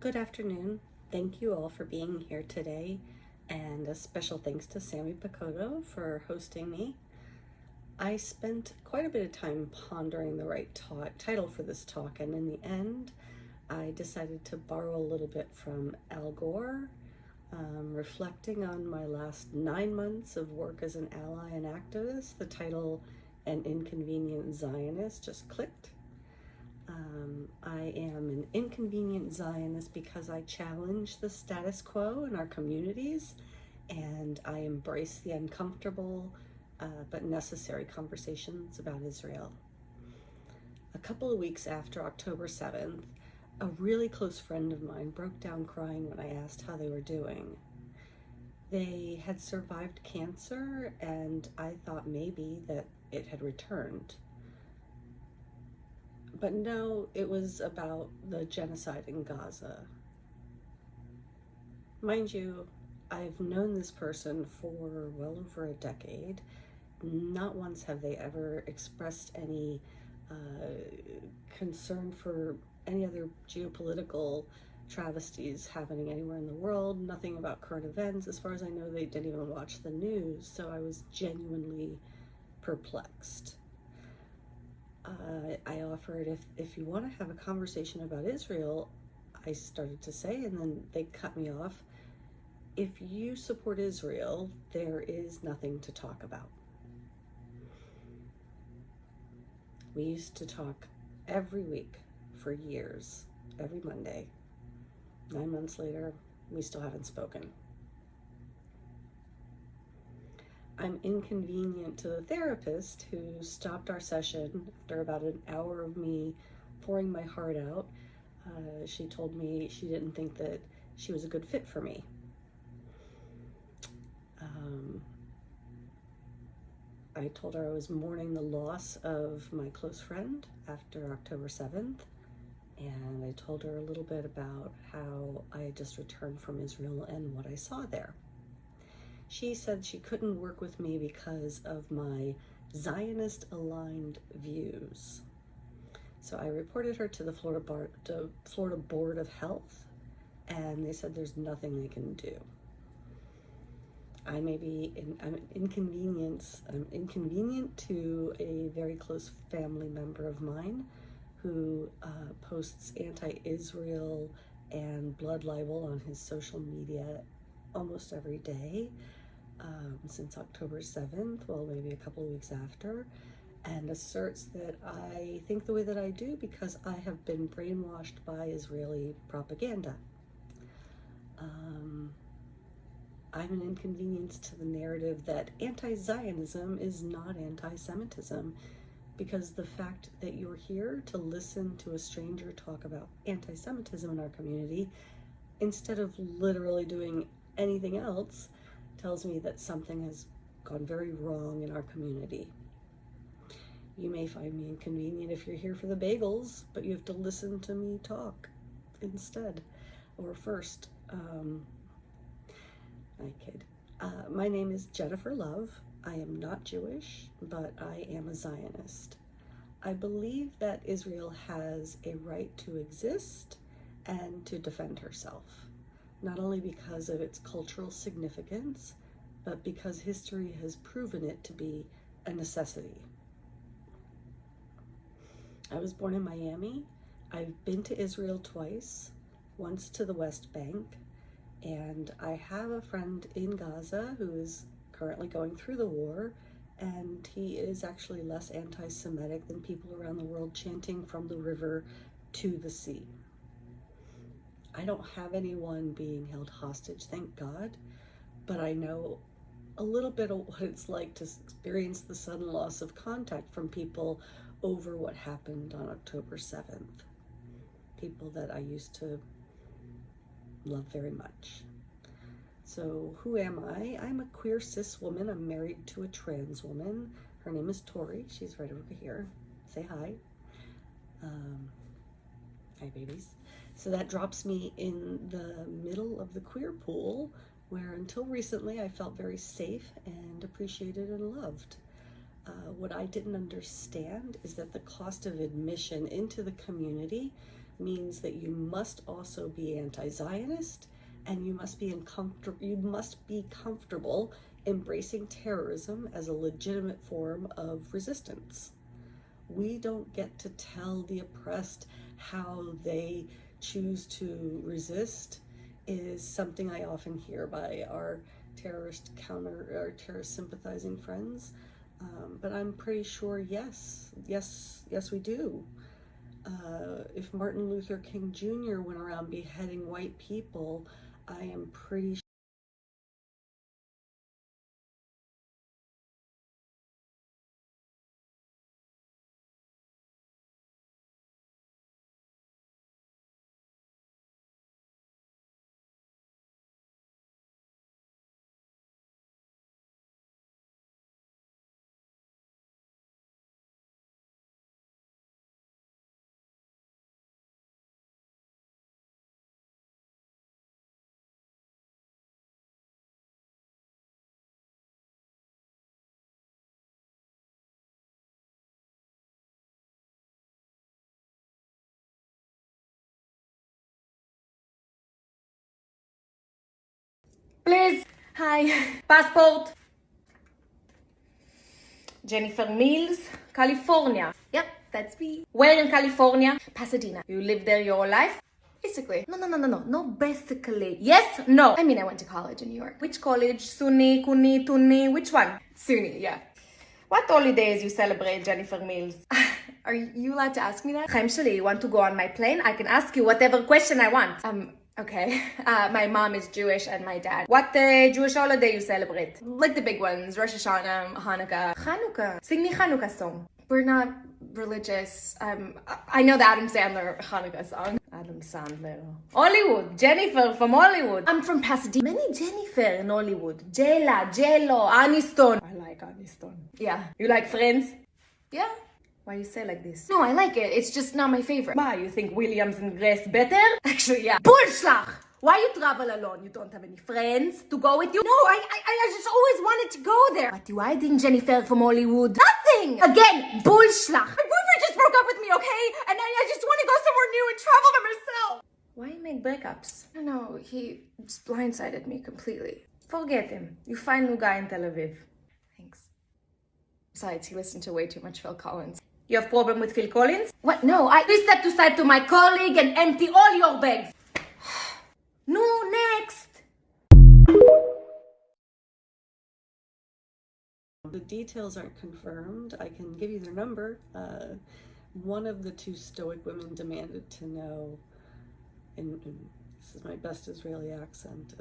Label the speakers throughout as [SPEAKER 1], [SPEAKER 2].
[SPEAKER 1] Good afternoon. Thank you all for being here today, and a special thanks to Sammy Picoto for hosting me. I spent quite a bit of time pondering the right title for this talk, and in the end, I decided to borrow a little bit from Al Gore, reflecting on my last 9 months of work as an ally and activist. The title, An Inconvenient Zionist, just clicked. I am an inconvenient Zionist because I challenge the status quo in our communities, and I embrace the uncomfortable but necessary conversations about Israel. A couple of weeks after October 7th, a really close friend of mine broke down crying when I asked how they were doing. They had survived cancer, and I thought maybe that it had returned. But no, it was about the genocide in Gaza. Mind you, I've known this person for well over a decade. Not once have they ever expressed any concern for any other geopolitical travesties happening anywhere in the world. Nothing about current events. As far as I know, they didn't even watch the news, so I was genuinely perplexed. I offered, if you want to have a conversation about Israel, I started to say, and then they cut me off. If you support Israel, there is nothing to talk about. We used to talk every week for years, every Monday. 9 months later, we still haven't spoken. I'm inconvenient to the therapist who stopped our session after about an hour of me pouring my heart out. She told me she didn't think that she was a good fit for me. I told her I was mourning the loss of my close friend after October 7th, and I told her a little bit about how I had just returned from Israel and what I saw there. She said she couldn't work with me because of my Zionist-aligned views. So I reported her to the Florida Board of Health, and they said there's nothing they can do. I'm inconvenient to a very close family member of mine who posts anti-Israel and blood libel on his social media almost every day since October 7th, well, maybe a couple of weeks after, and asserts that I think the way that I do because I have been brainwashed by Israeli propaganda. I'm an inconvenience to the narrative that anti-Zionism is not anti-Semitism, because the fact that you're here to listen to a stranger talk about anti-Semitism in our community, instead of literally doing anything else, tells me that something has gone very wrong in our community. You may find me inconvenient if you're here for the bagels, but you have to listen to me talk instead, or first. I kid. My name is Jennifer Love. I am not Jewish, but I am a Zionist. I believe that Israel has a right to exist and to defend herself, not only because of its cultural significance, but because history has proven it to be a necessity. I was born in Miami. I've been to Israel twice, once to the West Bank, and I have a friend in Gaza who is currently going through the war, and he is actually less anti-Semitic than people around the world chanting from the river to the sea. I don't have anyone being held hostage, thank God, but I know a little bit of what it's like to experience the sudden loss of contact from people over what happened on October 7th. People that I used to love very much. So who am I? I'm a queer cis woman. I'm married to a trans woman. Her name is Tori. She's right over here. Say hi. Hi, babies. So that drops me in the middle of the queer pool, where until recently I felt very safe and appreciated and loved. What I didn't understand is that the cost of admission into the community means that you must also be anti-Zionist, and you must be comfortable embracing terrorism as a legitimate form of resistance. We don't get to tell the oppressed how they choose to resist, is something I often hear by our terrorist sympathizing friends. But I'm pretty sure, yes, we do. If Martin Luther King Jr. went around beheading white people, I am pretty sure.
[SPEAKER 2] Please. Hi. Passport. Jennifer Mills, California. Yep, that's me. Where in California? Pasadena. You lived there your whole life? Basically. No, basically. Yes, no. I mean, I went to college in New York. Which college? SUNY, CUNY, TUNY? Which one? SUNY, yeah. What holidays you celebrate, Jennifer Mills? Are you allowed to ask me that? Chaim Shali, you want to go on my plane? I can ask you whatever question I want. Okay. My mom is Jewish and my dad. What Jewish holiday you celebrate? Like the big ones, Rosh Hashanah, Hanukkah. Hanukkah. Sing me Hanukkah song. We're not religious. I know the Adam Sandler Hanukkah song. Adam Sandler. Hollywood. Jennifer from Hollywood. I'm from Pasadena. Many Jennifer in Hollywood. Jayla, J-Lo, Aniston. I like Aniston. Yeah. You like Friends? Yeah. Why you say like this? No, I like it. It's just not my favorite. Why, you think Williams and Grace better? Actually, yeah. Bullshlag! Why you travel alone? You don't have any friends to go with you? No, I just always wanted to go there. What you hiding, Jennifer from Hollywood? Nothing! Again, bullshlag! My boyfriend just broke up with me, okay? And I just want to go somewhere new and travel by myself. Why you make breakups? I don't know, he just blindsided me completely. Forget him. You find new guy in Tel Aviv. Thanks. Besides, he listened to way too much Phil Collins. You have problem with Phil Collins? What? No, please step aside to my colleague and empty all your bags. No, next.
[SPEAKER 1] The details aren't confirmed. I can give you their number. One of the two Stoic women demanded to know, and this is my best Israeli accent,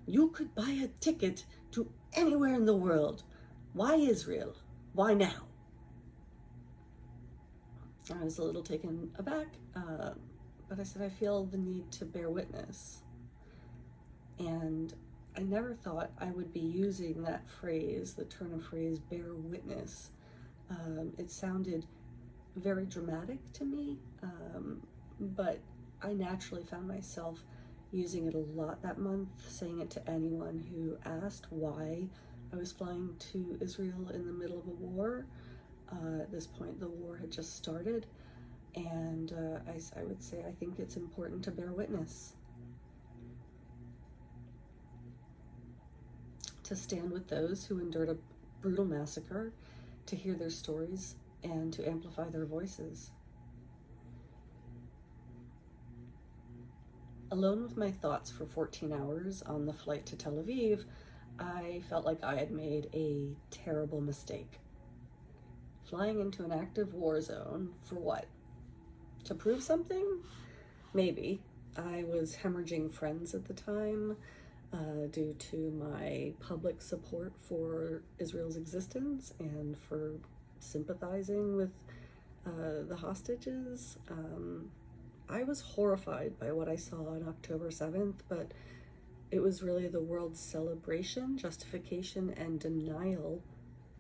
[SPEAKER 1] you could buy a ticket to anywhere in the world. Why Israel? Why now? I was a little taken aback, but I said I feel the need to bear witness. And I never thought I would be using that phrase, the turn of phrase, bear witness. It sounded very dramatic to me, but I naturally found myself using it a lot that month, saying it to anyone who asked why I was flying to Israel in the middle of a war. At this point, the war had just started, and I would say I think it's important to bear witness, to stand with those who endured a brutal massacre, to hear their stories, and to amplify their voices. Alone with my thoughts for 14 hours on the flight to Tel Aviv, I felt like I had made a terrible mistake. Flying into an active war zone for what? To prove something? Maybe. I was hemorrhaging friends at the time due to my public support for Israel's existence and for sympathizing with the hostages. I was horrified by what I saw on October 7th, but it was really the world's celebration, justification, and denial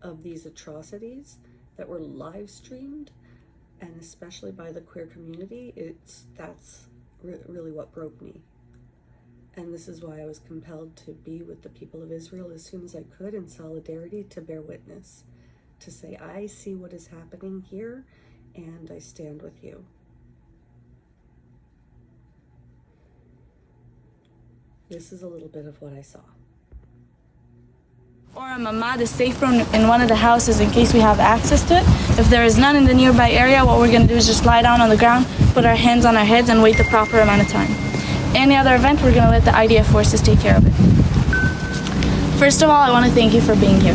[SPEAKER 1] of these atrocities that were live streamed, and especially by the queer community. That's really what broke me. And this is why I was compelled to be with the people of Israel as soon as I could in solidarity, to bear witness, to say, I see what is happening here and I stand with you. This is a little bit of what I saw.
[SPEAKER 3] Or a mamad, a safe room in one of the houses in case we have access to it. If there is none in the nearby area, what we're going to do is just lie down on the ground, put our hands on our heads, and wait the proper amount of time. Any other event, we're going to let the IDF forces take care of it. First of all, I want to thank you for being here.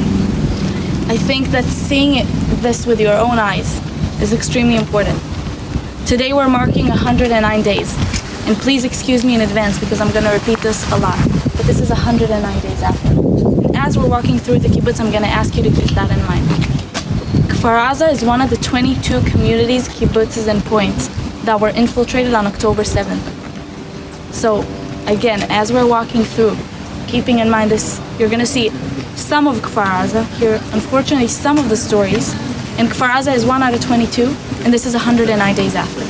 [SPEAKER 3] I think that seeing this with your own eyes is extremely important. Today we're marking 109 days. And please excuse me in advance because I'm going to repeat this a lot. But this is 109 days after. And as we're walking through the kibbutz, I'm going to ask you to keep that in mind. Kfar Aza is one of the 22 communities, kibbutzes, and points that were infiltrated on October 7th. So, again, as we're walking through, keeping in mind this, you're going to see some of Kfar Aza, hear, unfortunately, some of the stories. And Kfar Aza is 1 out of 22, and this is 109 days after.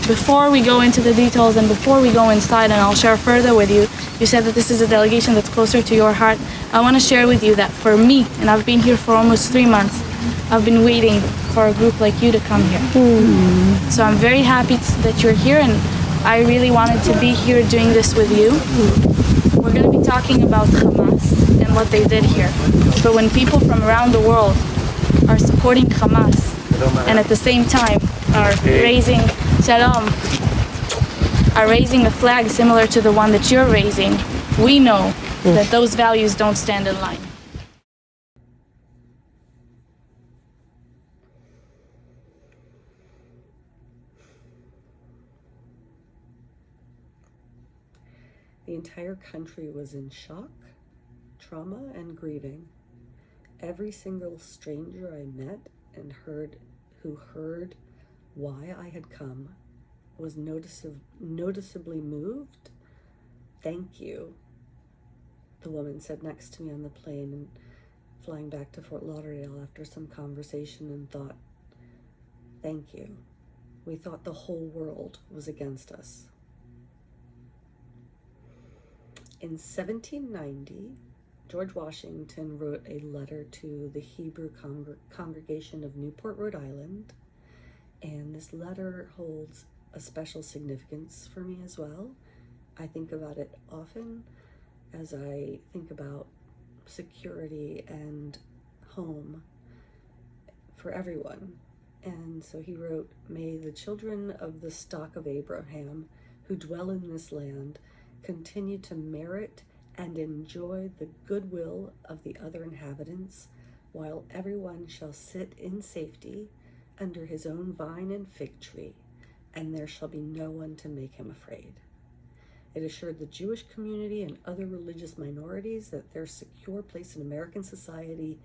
[SPEAKER 3] Before we go into the details and before we go inside, and I'll share further with you, you said that this is a delegation that's closer to your heart. I want to share with you that for me, and I've been here for almost 3 months, I've been waiting for a group like you to come here. So I'm very happy that you're here, and I really wanted to be here doing this with you. We're going to be talking about Hamas and what they did here. But when people from around the world are supporting Hamas and at the same time are raising Shalom, are raising a flag similar to the one that you're raising, we know that those values don't stand in line.
[SPEAKER 1] The entire country was in shock, trauma, and grieving. Every single stranger I met and who heard why I had come was noticeably moved. Thank you, the woman said next to me on the plane and flying back to Fort Lauderdale after some conversation, and thought, thank you. We thought the whole world was against us. In 1790, George Washington wrote a letter to the Hebrew congregation of Newport, Rhode Island, and this letter holds a special significance for me as well. I think about it often as I think about security and home for everyone. And so he wrote, "May the children of the stock of Abraham who dwell in this land continue to merit and enjoy the goodwill of the other inhabitants, while everyone shall sit in safety under his own vine and fig tree, and there shall be no one to make him afraid." It assured the Jewish community and other religious minorities that their secure place in American society,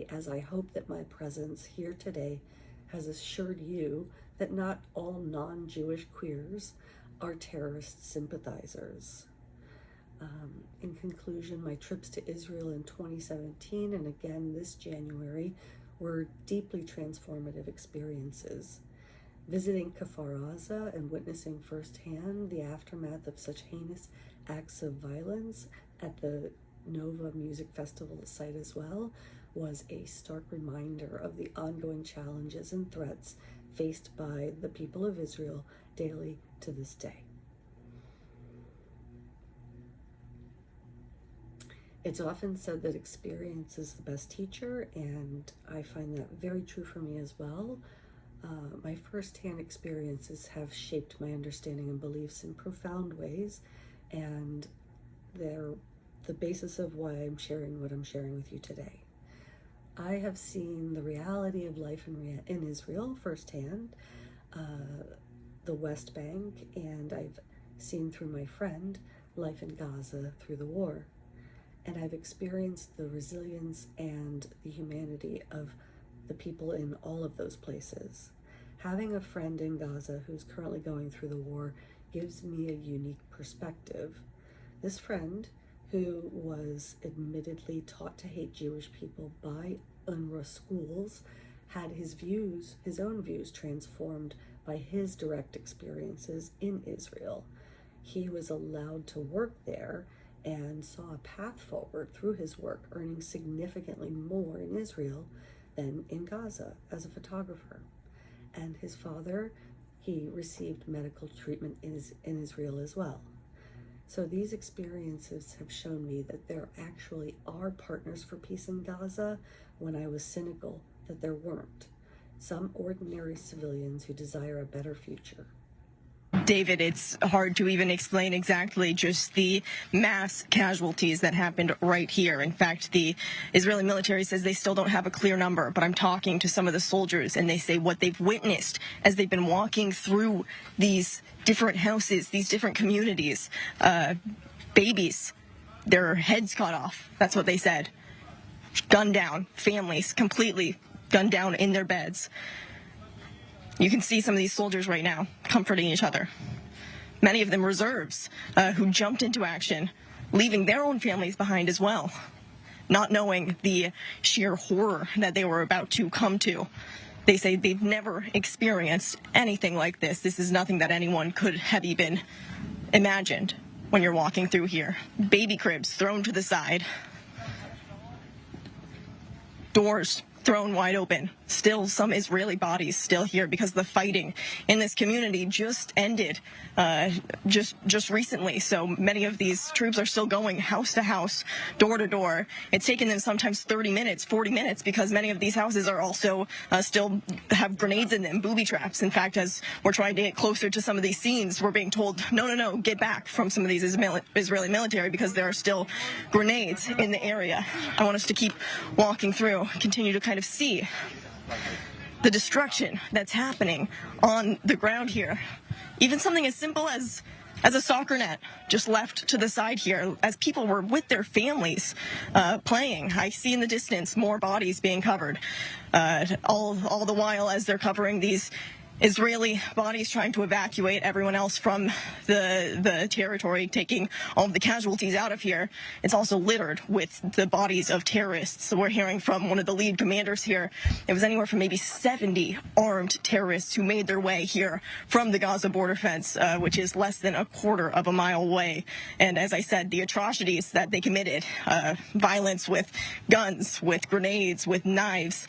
[SPEAKER 1] as I hope that my presence here today has assured you that not all non-Jewish queers are terrorist sympathizers. In conclusion, my trips to Israel in 2017 and again this January were deeply transformative experiences. Visiting Kfar Aza and witnessing firsthand the aftermath of such heinous acts of violence at the Nova Music Festival site as well was a stark reminder of the ongoing challenges and threats faced by the people of Israel daily to this day. It's often said that experience is the best teacher, and I find that very true for me as well. My firsthand experiences have shaped my understanding and beliefs in profound ways, and they're the basis of why I'm sharing what I'm sharing with you today. I have seen the reality of life in Israel firsthand, the West Bank, and I've seen through my friend life in Gaza through the war. And I've experienced the resilience and the humanity of the people in all of those places. Having a friend in Gaza who's currently going through the war gives me a unique perspective. This friend, who was admittedly taught to hate Jewish people by UNRWA schools, had his own views transformed by his direct experiences in Israel. He was allowed to work there and saw a path forward through his work, earning significantly more in Israel than in Gaza as a photographer. And his father He received medical treatment in Israel as well. So these experiences have shown me that there actually are partners for peace in Gaza when I was cynical that there weren't. Some ordinary civilians who desire a better future.
[SPEAKER 4] David, it's hard to even explain exactly just the mass casualties that happened right here. In fact, the Israeli military says they still don't have a clear number, but I'm talking to some of the soldiers and they say what they've witnessed as they've been walking through these different houses, these different communities, babies, their heads cut off. That's what they said. Gunned down, families completely gunned down in their beds. You can see some of these soldiers right now comforting each other. Many of them reserves who jumped into action, leaving their own families behind as well, not knowing the sheer horror that they were about to come to. They say they've never experienced anything like this. This is nothing that anyone could have even imagined when you're walking through here. Baby cribs thrown to the side. Doors thrown wide open. Still some Israeli bodies still here because the fighting in this community just ended just recently. So many of these troops are still going house to house, door to door. It's taken them sometimes 30 minutes, 40 minutes because many of these houses are also still have grenades in them, booby traps. In fact, as we're trying to get closer to some of these scenes, we're being told, no, get back from some of these Israeli military because there are still grenades in the area. I want us to keep walking through, continue to kind of see the destruction that's happening on the ground here. Even something as simple as a soccer net just left to the side here as people were with their families playing. I see in the distance more bodies being covered, all the while as they're covering these Israeli bodies trying to evacuate everyone else from the territory, taking all of the casualties out of here. It's also littered with the bodies of terrorists. So we're hearing from one of the lead commanders here. It was anywhere from maybe 70 armed terrorists who made their way here from the Gaza border fence, which is less than a quarter of a mile away. And as I said, the atrocities that they committed, violence with guns, with grenades, with knives,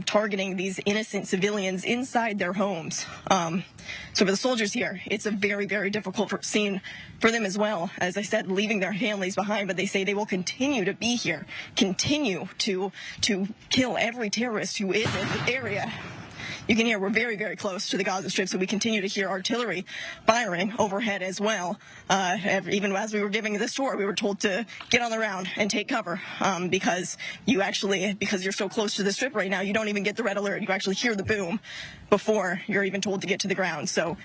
[SPEAKER 4] targeting these innocent civilians inside their homes. So for the soldiers here, it's a very, very difficult scene for them as well. As I said, leaving their families behind, but they say they will continue to be here, continue to kill every terrorist who is in the area. You can hear we're very, very close to the Gaza Strip, so we continue to hear artillery firing overhead as well. Even as we were giving this tour, we were told to get on the ground and take cover because you're so close to the Strip right now, you don't even get the red alert. You actually hear the boom before you're even told to get to the ground. So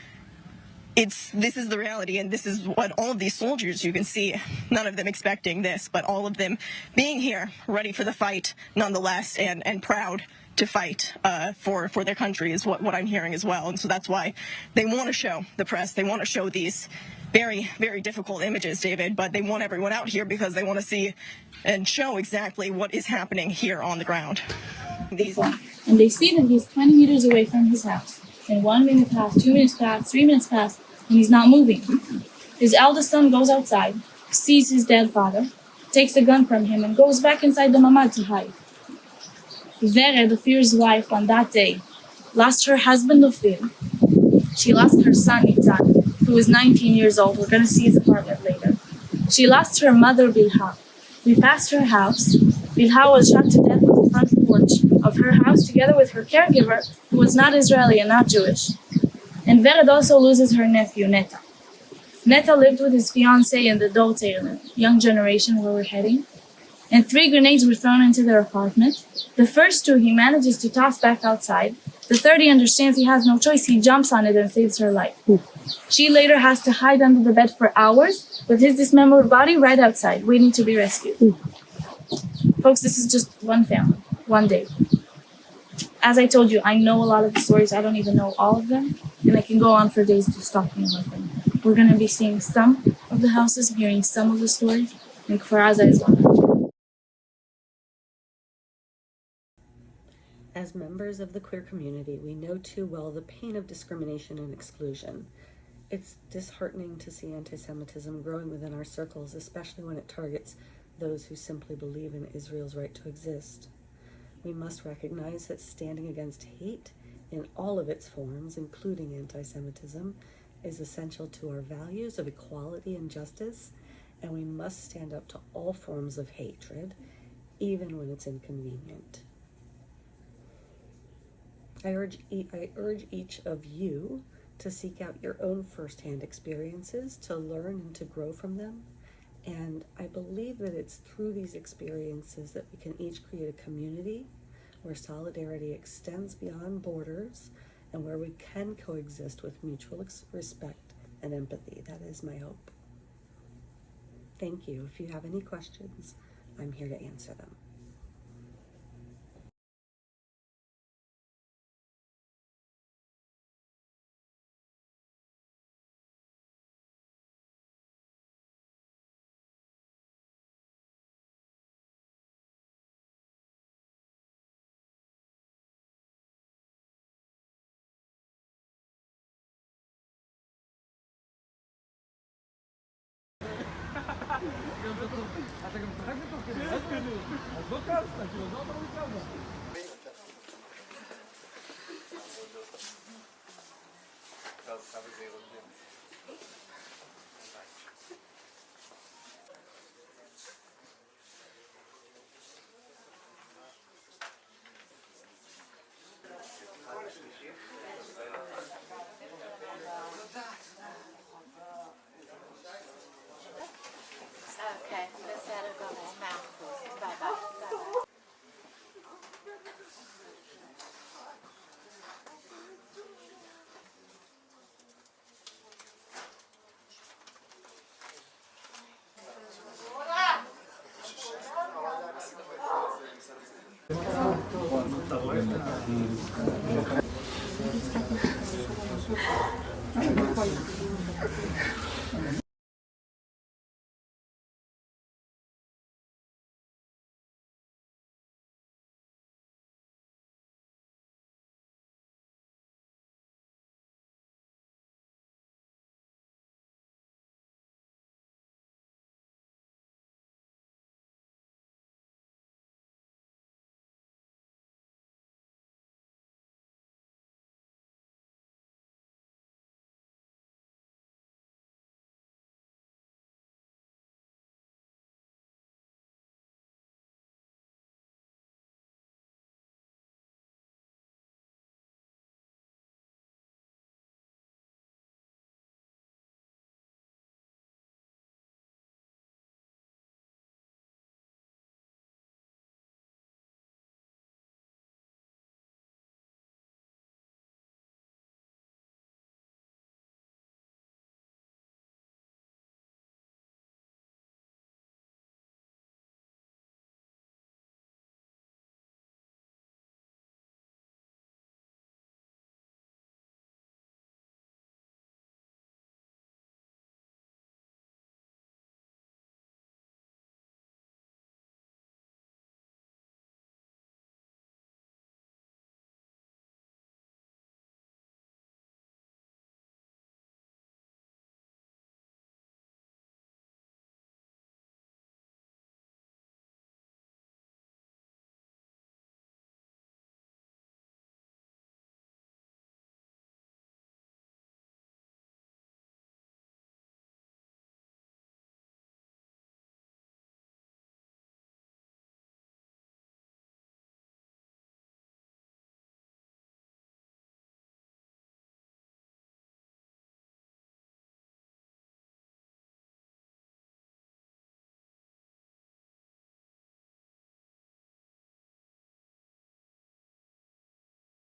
[SPEAKER 4] this is the reality, and this is what all of these soldiers, you can see, none of them expecting this, but all of them being here, ready for the fight nonetheless, and proud to fight for their country is what I'm hearing as well. And so that's why they want to show the press, they want to show these very, very difficult images, David, but they want everyone out here because they want to see and show exactly what is happening here on the ground.
[SPEAKER 3] And they see that he's 20 meters away from his house. And 1 minute passed, 2 minutes passed, 3 minutes passed, and he's not moving. His eldest son goes outside, sees his dead father, takes the gun from him, and goes back inside the mamad to hide. Vered, Ofir's wife, on that day, lost her husband Ofir. She lost her son Nitzan, who was 19 years old. We're going to see his apartment later. She lost her mother Bilha. We passed her house. Bilha was shot to death on the front porch of her house together with her caregiver, who was not Israeli and not Jewish. And Vered also loses her nephew, Neta. Neta lived with his fiancée in the Dolteir, young generation where we're heading. And 3 grenades were thrown into their apartment. The first 2 he manages to toss back outside. The third he understands he has no choice. He jumps on it and saves her life. She later has to hide under the bed for hours with his dismembered body right outside, waiting to be rescued. Folks, this is just one family, one day. As I told you, I know a lot of the stories. I don't even know all of them. And I can go on for days just talking about them. We're going to be seeing some of the houses, hearing some of the stories. And Kfar Aza is one of them.
[SPEAKER 1] As members of the queer community, we know too well the pain of discrimination and exclusion. It's disheartening to see anti-Semitism growing within our circles, especially when it targets those who simply believe in Israel's right to exist. We must recognize that standing against hate in all of its forms, including anti-Semitism, is essential to our values of equality and justice, and we must stand up to all forms of hatred, even when it's inconvenient. I urge each of you to seek out your own firsthand experiences, to learn and to grow from them. And I believe that it's through these experiences that we can each create a community where solidarity extends beyond borders and where we can coexist with mutual respect and empathy. That is my hope. Thank you. If you have any questions, I'm here to answer them.
[SPEAKER 5] Okay, בסדר גמור, 100%. ביי ביי.